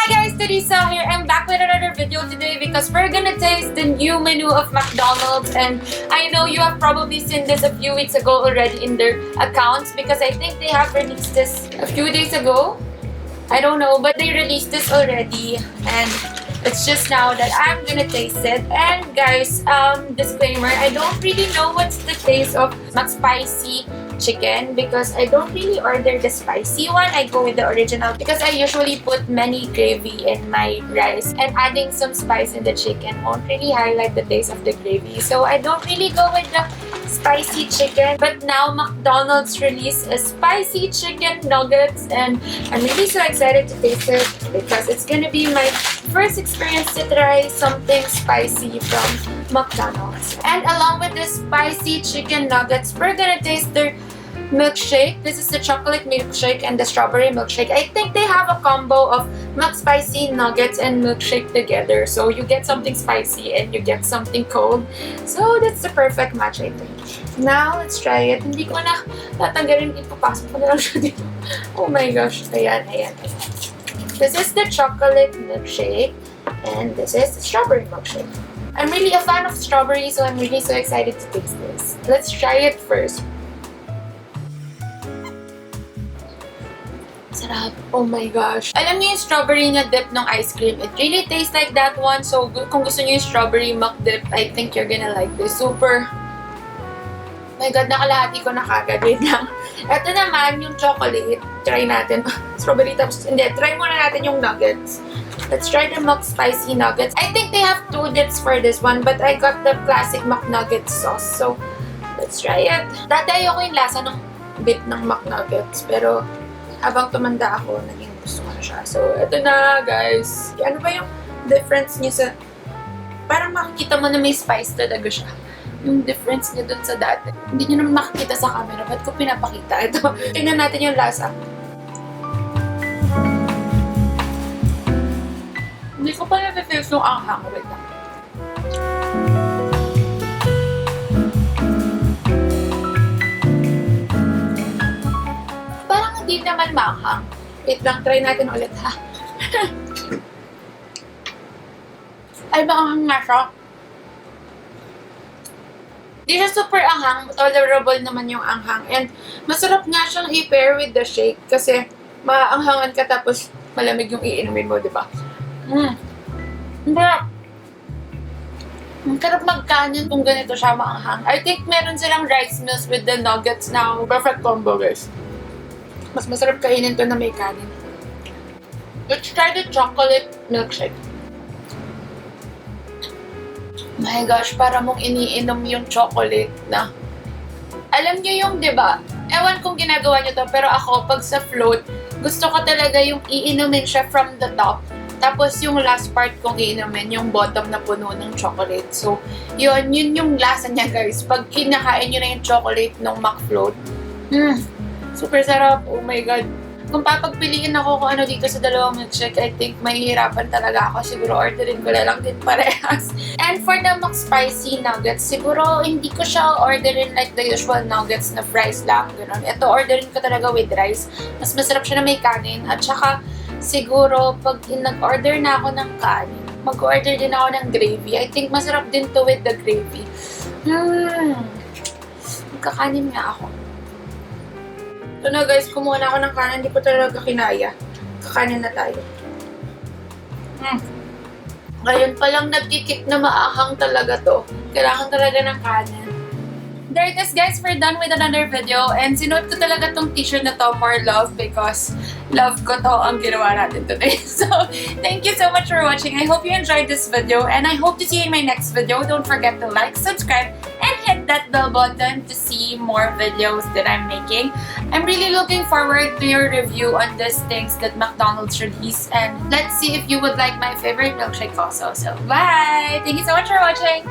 guys, theresesohere. I'm back with another video today because we're gonna taste the new menu of McDonald's, and I know you have probably seen this a few weeks ago already in their accounts because I think they have released this a few days ago. I don't know, but they released this already and it's just now that I'm gonna taste it. And guys, disclaimer, I don't really know what's the taste of McSpicy chicken because I don't really order the spicy one. I go with the original because I usually put many gravy in my rice, and adding some spice in the chicken won't really highlight the taste of the gravy. So I don't really go with the spicy chicken. But now McDonald's released a spicy chicken nuggets and I'm really so excited to taste it because it's gonna be my first experience to try something spicy from McDonald's. And along with the spicy chicken nuggets, we're gonna taste their milkshake. This is the chocolate milkshake and the strawberry milkshake. I think they have a combo of McSpicy nuggets and milkshake together. So you get something spicy and you get something cold. So that's the perfect match, I think. Now, let's try it. Hindi ko na tatanggalin. Ipapasok ko na lang siya dito. Oh my gosh. Ayan, ayan, ayan. This is the chocolate milkshake and this is the strawberry milkshake. I'm really a fan of strawberry, so I'm really so excited to taste this. Let's try it first. Sarap. Oh my gosh. Alam niyo yung strawberry na dip ng ice cream? It really tastes like that one. So, kung gusto niyo yung strawberry McDip, I think you're gonna like this. Super. Oh my God, nakalahati ko na kagad. Wait lang. Ito naman, yung chocolate. Try natin. Strawberry tapos, hindi. Try muna natin yung nuggets. Let's try the McSpicy nuggets. I think they have two dips for this one, but I got the classic McNuggets sauce. So, let's try it. Dati ayoko yung lasa ng bit ng McNuggets, pero habang tumanda ako, naging gusto ko na siya. So, ito na, guys. Ano ba yung difference niya sa... Parang makikita mo na may spice talaga siya. Yung difference niya dun sa dati. Hindi niyo naman makikita sa camera. Ba't ko pinapakita? Ito, tingnan natin yung lasa. Hindi ko pa na-taste yung anghang. Wait lang. Hindi naman maanghang. Wait lang, try natin ulit ha. Ay, maanghang nga siya. Hindi siya super anghang. Tolerable naman yung anghang. And masarap nga siyang i-pair with the shake kasi maanghangan ka tapos malamig yung iinumin mo, di ba? Ang sarap magkanin kung ganito siya maanghang. I think meron silang rice meals with the nuggets now. Perfect combo, guys. Mas masarap kainin to na may kanin. Let's try the chocolate milkshake. My gosh, para mong iniinom yung chocolate na. Alam nyo yung, di ba? Ewan kung ginagawa nyo to, pero ako, pag sa float, gusto ko talaga yung iinumin siya from the top. Tapos yung last part kong iinumin, yung bottom na puno ng chocolate. So, yun yung lasa niya, guys. Pag kinakain nyo na yung chocolate ng McFloat, super sarap. Oh my God. Kung papagpiliin ako kung ano dito sa dalawang milkshake, I think mahihirapan talaga ako. Siguro orderin ko na lang din parehas. And for the McSpicy nuggets, siguro hindi ko siya orderin like the usual nuggets na fries lang. Ganun. Ito, orderin ko talaga with rice. Mas masarap siya na may kanin. At saka, siguro, pag nag-order na ako ng kanin, mag-order din ako ng gravy. I think masarap din to with the gravy. Magkakanin nga ako. Ito na guys, kumuha na ako ng kanin. Hindi ko talaga kinaya. Kakanin na tayo. Ngayon palang nagkikik na maahang talaga to. Kailangan talaga ng kanin. There it is, guys. We're done with another video. And sinuot ko talaga tong t-shirt na to for love because love ko to ang ginawa natin today. So, thank you so much for watching. I hope you enjoyed this video. And I hope to see you in my next video. Don't forget to like, subscribe, and hit that bell button to see more videos that I'm making. I'm really looking forward to your review on these things that McDonald's released. And let's see if you would like my favorite milkshake also. So, bye! Thank you so much for watching!